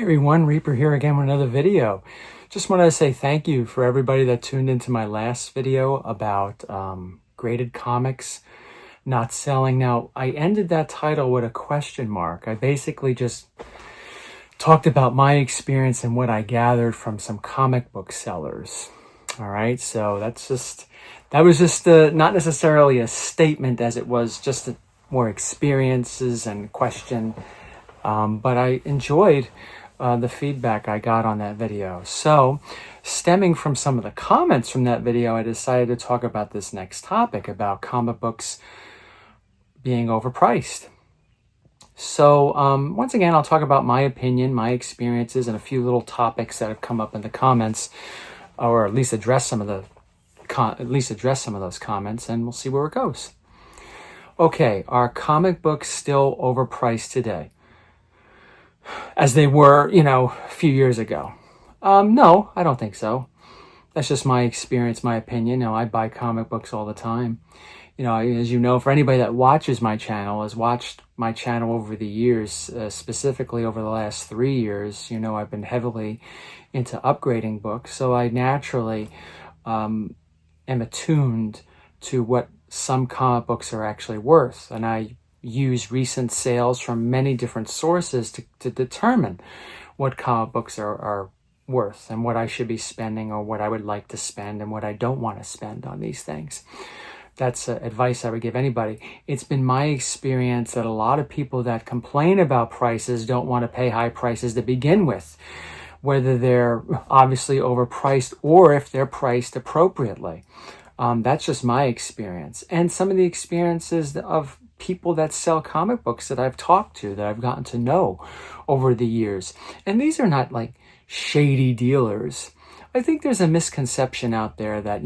everyone, Reaper here again with another video. Just wanted to say thank you for everybody that tuned into my last video about graded comics not selling. Now, I ended that title with a question mark. I basically just talked about my experience and what I gathered from some comic book sellers. All right, so that was just not necessarily a statement as it was just more experiences and question. But I enjoyed the feedback I got on that video. So, stemming from some of the comments from that video, I decided to talk about this next topic about comic books being overpriced. So, once again, I'll talk about my opinion, my experiences, and a few little topics that have come up in the comments, or at least address some of those comments, and we'll see where it goes. Okay, are comic books still overpriced today, as they were, a few years ago? No, I don't think so. That's just my experience, my opinion. I buy comic books all the time. As you know, for anybody that watches my channel, has watched my channel over the years, specifically over the last 3 years, I've been heavily into upgrading books. So I naturally am attuned to what some comic books are actually worth. And I use recent sales from many different sources to determine what comic books are worth and what I should be spending or what I would like to spend and what I don't want to spend on these things. That's advice I would give anybody. It's been my experience that a lot of people that complain about prices don't want to pay high prices to begin with, whether they're obviously overpriced or if they're priced appropriately. That's just my experience. And some of the experiences of people that sell comic books that I've talked to, that I've gotten to know over the years. And these are not like shady dealers. I think there's a misconception out there that,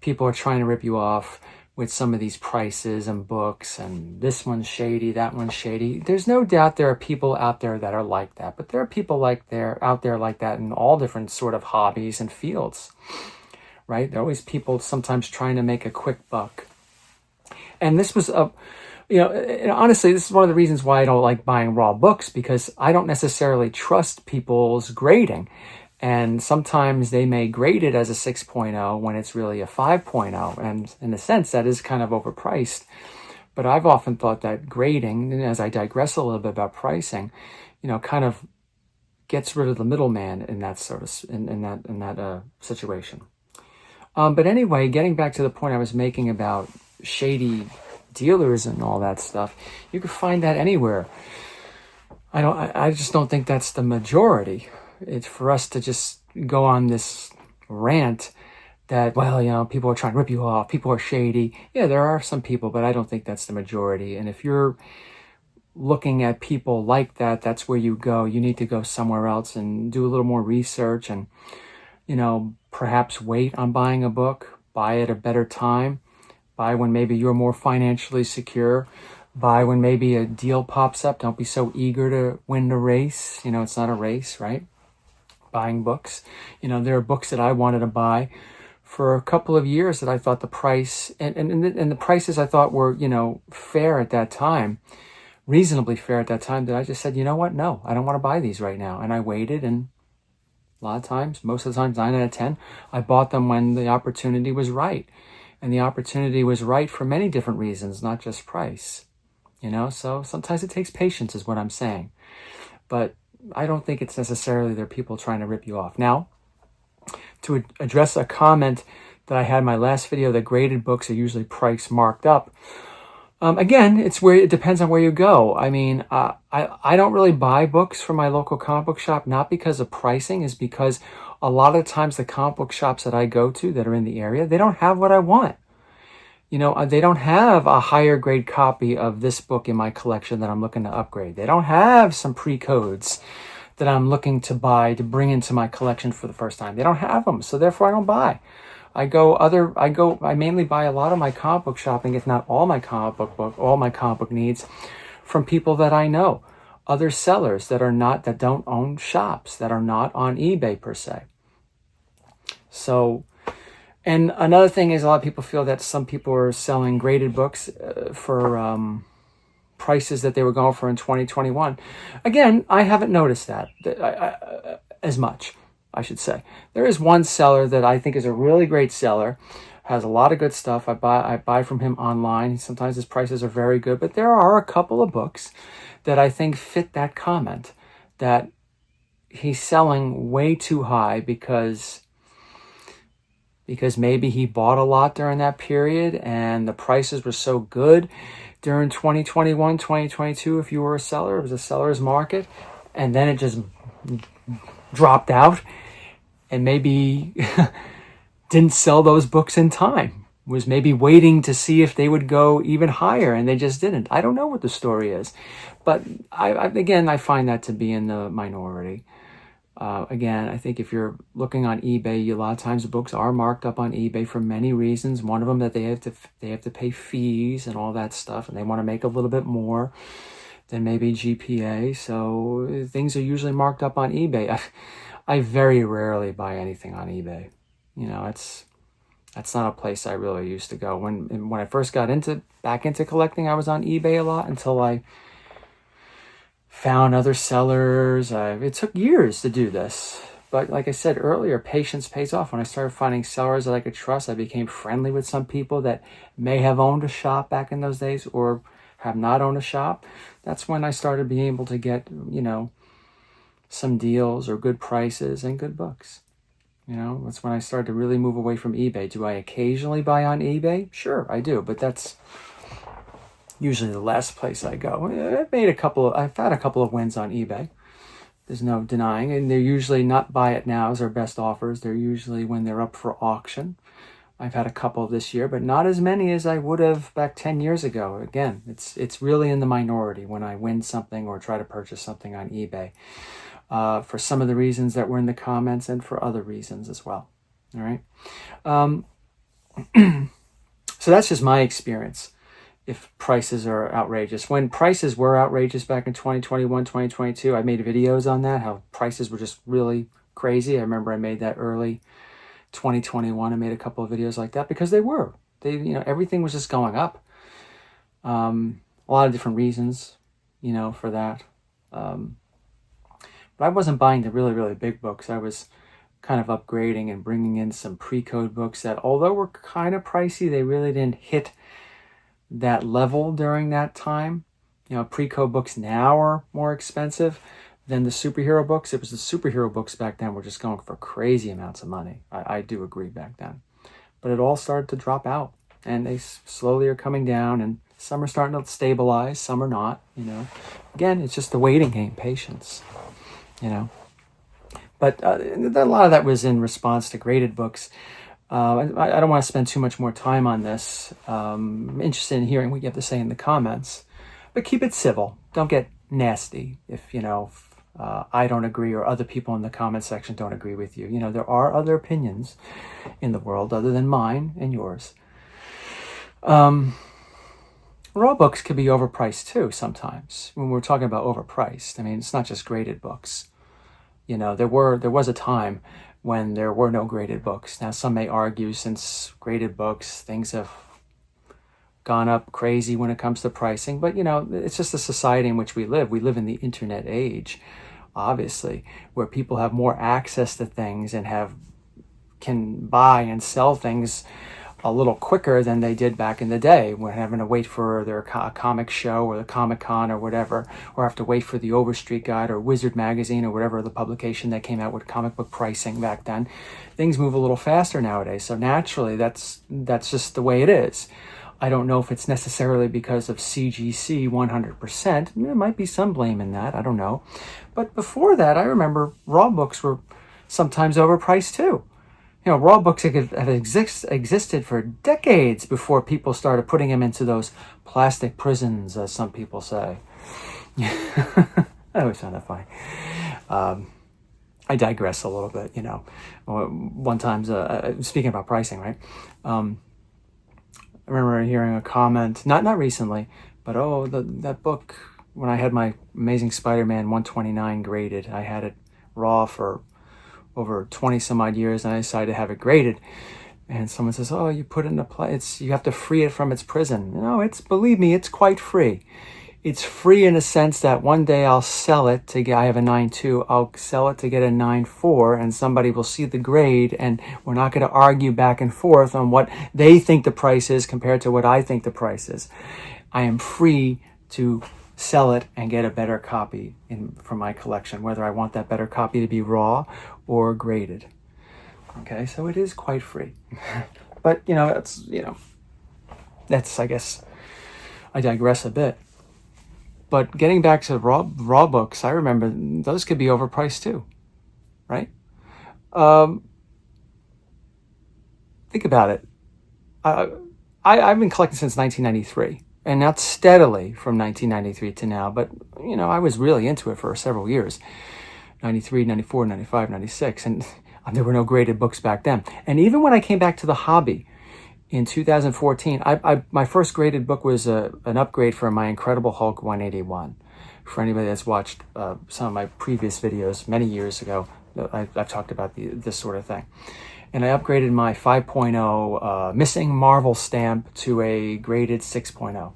people are trying to rip you off with some of these prices and books, and this one's shady, that one's shady. There's no doubt there are people out there that are like that, but there are people out there like that in all different sort of hobbies and fields, right? There are always people sometimes trying to make a quick buck. And this was honestly, this is one of the reasons why I don't like buying raw books, because I don't necessarily trust people's grading. And sometimes they may grade it as a 6.0 when it's really a 5.0. And in a sense, that is kind of overpriced. But I've often thought that grading, and as I digress a little bit about pricing, kind of gets rid of the middleman in that situation. But anyway, getting back to the point I was making about shady dealers and all that stuff, you can find that anywhere. I just don't think that's the majority. It's for us to just go on this rant that, people are trying to rip you off, people are shady. Yeah, there are some people, but I don't think that's the majority. And if you're looking at people like that, that's where you go. You need to go somewhere else and do a little more research and, perhaps wait on buying a book, buy at a better time, buy when maybe you're more financially secure, buy when maybe a deal pops up. Don't be so eager to win the race. It's not a race, right? Buying books. There are books that I wanted to buy for a couple of years that I thought the price and the prices I thought were, fair at that time, reasonably fair at that time, that I just said, you know what? No, I don't want to buy these right now. And I waited, and a lot of times, most of the times, 9 out of 10, I bought them when the opportunity was right. And the opportunity was right for many different reasons, not just price. So sometimes it takes patience is what I'm saying. But I don't think it's necessarily there are people trying to rip you off. Now, to address a comment that I had in my last video, that graded books are usually price marked up. Again, it depends on where you go. I mean, I don't really buy books from my local comic book shop, not because of pricing, is because a lot of times the comic book shops that I go to that are in the area, they don't have what I want. They don't have a higher grade copy of this book in my collection that I'm looking to upgrade. They don't have some pre-codes that I'm looking to buy to bring into my collection for the first time. They don't have them, so therefore I don't buy. I mainly buy a lot of my comic book shopping, if not all my comic book needs, from people that I know, other sellers that don't own shops, that are not on eBay per se. So, and another thing is, a lot of people feel that some people are selling graded books for prices that they were going for in 2021. Again, I haven't noticed that as much, I should say. There is one seller that I think is a really great seller, has a lot of good stuff. I buy from him online. Sometimes his prices are very good, but there are a couple of books that I think fit that comment, that he's selling way too high because maybe he bought a lot during that period and the prices were so good during 2021, 2022. If you were a seller, it was a seller's market, and then it just dropped out, and maybe didn't sell those books in time, was maybe waiting to see if they would go even higher, and they just didn't. I don't know what the story is, but I find that to be in the minority. Again, I think if you're looking on eBay, a lot of times the books are marked up on eBay for many reasons. One of them that they have to pay fees and all that stuff, and they want to make a little bit more than maybe GPA. So things are usually marked up on eBay. I very rarely buy anything on eBay. That's not a place I really used to go. When I first got back into collecting, I was on eBay a lot until I found other sellers. It took years to do this, but like I said earlier, patience pays off. When I started finding sellers that I could trust, I became friendly with some people that may have owned a shop back in those days or have not owned a shop. That's when I started being able to get, some deals or good prices and good books. That's when I started to really move away from eBay. Do I occasionally buy on eBay? Sure, I do, but that's usually the last place I go. I've had a couple of wins on eBay. There's no denying, and they're usually not buy it nows or best offers. They're usually when they're up for auction. I've had a couple this year, but not as many as I would have back 10 years ago. Again, it's really in the minority when I win something or try to purchase something on eBay. For some of the reasons that were in the comments and for other reasons as well. All right. So that's just my experience. If prices are outrageous. When prices were outrageous back in 2021, 2022, I made videos on that, how prices were just really crazy. I remember I made that early 2021. I made a couple of videos like that because they were. Everything was just going up. A lot of different reasons, for that. But I wasn't buying the really, really big books. I was kind of upgrading and bringing in some pre-code books that, although were kind of pricey, they really didn't hit that level during that time. Pre-code books now are more expensive than the superhero books. It was the superhero books back then were just going for crazy amounts of money. I do agree back then. But it all started to drop out, and they slowly are coming down, and some are starting to stabilize, some are not, Again, it's just the waiting game, patience, But a lot of that was in response to graded books. I don't want to spend too much more time on this. I'm interested in hearing what you have to say in the comments. But keep it civil. Don't get nasty if, I don't agree or other people in the comment section don't agree with you. There are other opinions in the world other than mine and yours. Raw books can be overpriced too sometimes. When we're talking about overpriced, it's not just graded books. There was a time when there were no graded books. Now, some may argue since graded books, things have gone up crazy when it comes to pricing. But, it's just the society in which we live. We live in the internet age, obviously, where people have more access to things and can buy and sell things a little quicker than they did back in the day, when having to wait for their comic show or the Comic-Con or whatever, or have to wait for the Overstreet Guide or Wizard Magazine or whatever the publication that came out with comic book pricing back then. Things move a little faster nowadays, so naturally that's just the way it is. I don't know if it's necessarily because of CGC 100%. There might be some blame in that, I don't know. But before that, I remember raw books were sometimes overpriced too. Raw books have existed for decades before people started putting them into those plastic prisons, as some people say. I always found that funny. I digress a little bit, One time, speaking about pricing, right? I remember hearing a comment, not recently, but that book, when I had my Amazing Spider-Man 129 graded, I had it raw for over 20 some odd years, and I decided to have it graded. And someone says, you put it in a place, you have to free it from its prison. Believe me, it's quite free. it's free in a sense that one day I'll sell it to get, I have a 9.2, I'll sell it to get a 9.4, and somebody will see the grade, and we're not going to argue back and forth on what they think the price is compared to what I think the price is. I am free to sell it and get a better copy from my collection, whether I want that better copy to be raw or graded. Okay, so it is quite free. But, that's, I guess, I digress a bit. But getting back to raw books, I remember those could be overpriced too, right? Think about it. I've been collecting since 1993, and not steadily from 1993 to now, but, I was really into it for several years, 93, 94, 95, 96, and there were no graded books back then. And even when I came back to the hobby, in 2014, my first graded book was an upgrade for my Incredible Hulk 181. For anybody that's watched some of my previous videos many years ago, I've talked about this sort of thing. And I upgraded my 5.0 Missing Marvel stamp to a graded 6.0.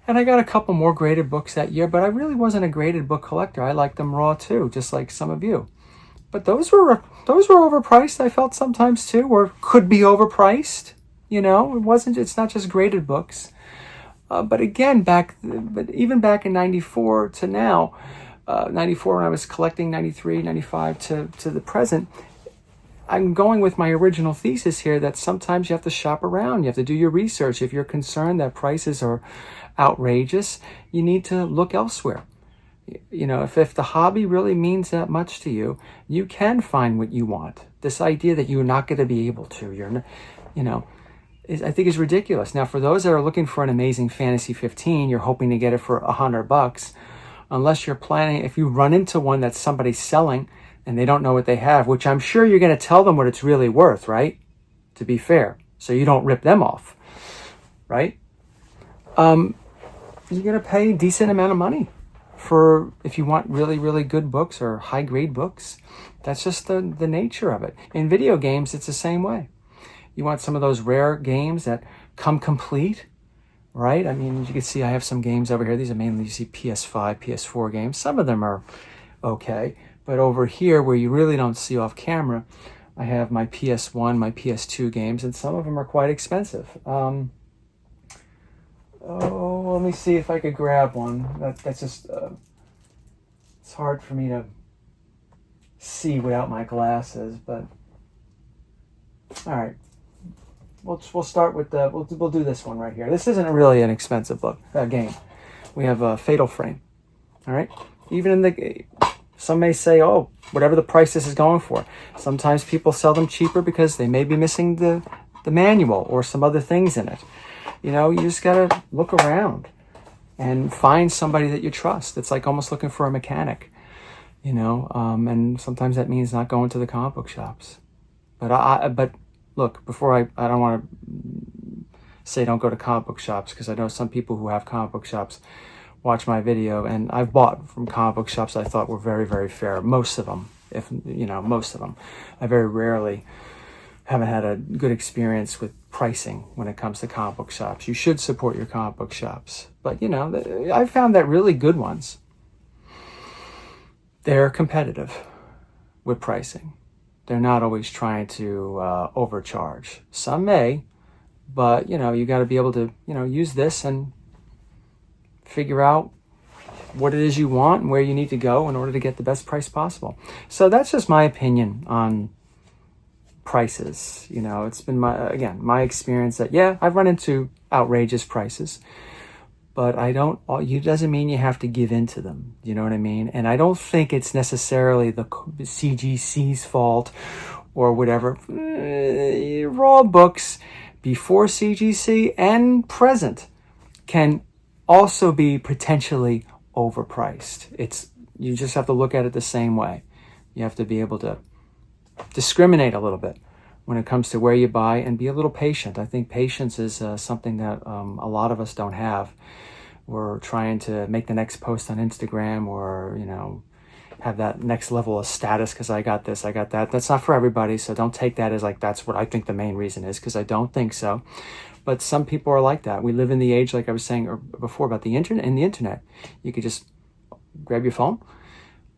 And I got a couple more graded books that year, but I really wasn't a graded book collector. I liked them raw too, just like some of you. But those were overpriced, I felt sometimes too, or could be overpriced. It's not just graded books. But again, even back in 94 to now, 94 when I was collecting, 93, 95 to the present, I'm going with my original thesis here that sometimes you have to shop around. You have to do your research. If you're concerned that prices are outrageous, you need to look elsewhere. If the hobby really means that much to you, you can find what you want. This idea that you're not going to be able to, I think is ridiculous. Now, for those that are looking for an amazing Fantasy 15, you're hoping to get it for $100, unless you're planning, if you run into one that somebody's selling and they don't know what they have, which I'm sure you're going to tell them what it's really worth, right? To be fair, so you don't rip them off, right? You're going to pay a decent amount of money for if you want really, really good books or high grade books. That's just the nature of it. In video games, it's the same way. You want some of those rare games that come complete, right? I mean, you can see I have some games over here. These are mainly, you see PS5, PS4 games. Some of them are okay. But over here, where you really don't see off camera, I have my PS1, my PS2 games, and some of them are quite expensive. Let me see if I could grab one. That's just, it's hard for me to see without my glasses, but all right. We'll start with we'll do this one right here. This isn't really an expensive game. We have a Fatal Frame. All right. Even some may say, oh, whatever the price this is going for. Sometimes people sell them cheaper because they may be missing the manual or some other things in it. You just gotta look around and find somebody that you trust. It's like almost looking for a mechanic, and sometimes that means not going to the comic book shops. But look, before I don't want to say don't go to comic book shops, because I know some people who have comic book shops watch my video, and I've bought from comic book shops I thought were very, very fair. Most of them, most of them. I very rarely haven't had a good experience with pricing when it comes to comic book shops. You should support your comic book shops. But, I found that really good ones, they're competitive with pricing. They're not always trying to overcharge. Some may, but, you got to be able to, use this and figure out what it is you want and where you need to go in order to get the best price possible. So that's just my opinion on prices. It's been my experience that, I've run into outrageous prices, but it doesn't mean you have to give in to them. You know what I mean? And I don't think it's necessarily the CGC's fault or whatever. Raw books before CGC and present can also be potentially overpriced. You just have to look at it the same way. You have to be able to discriminate a little bit when it comes to where you buy and be a little patient. I think patience is something that a lot of us don't have. We're trying to make the next post on Instagram or, have that next level of status because I got this, I got that. That's not for everybody, so don't take that as like that's what I think the main reason is, because I don't think so. But some people are like that. We live in the age, like I was saying before, about the internet. In the internet, you could just grab your phone,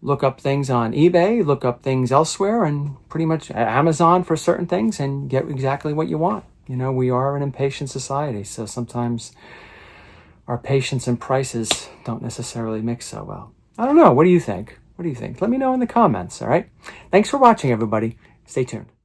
look up things on eBay, look up things elsewhere, and pretty much Amazon for certain things, and get exactly what you want. You know, we are an impatient society, so sometimes our patience and prices don't necessarily mix so well. I don't know. What do you think? What do you think? Let me know in the comments, all right? Thanks for watching, everybody. Stay tuned.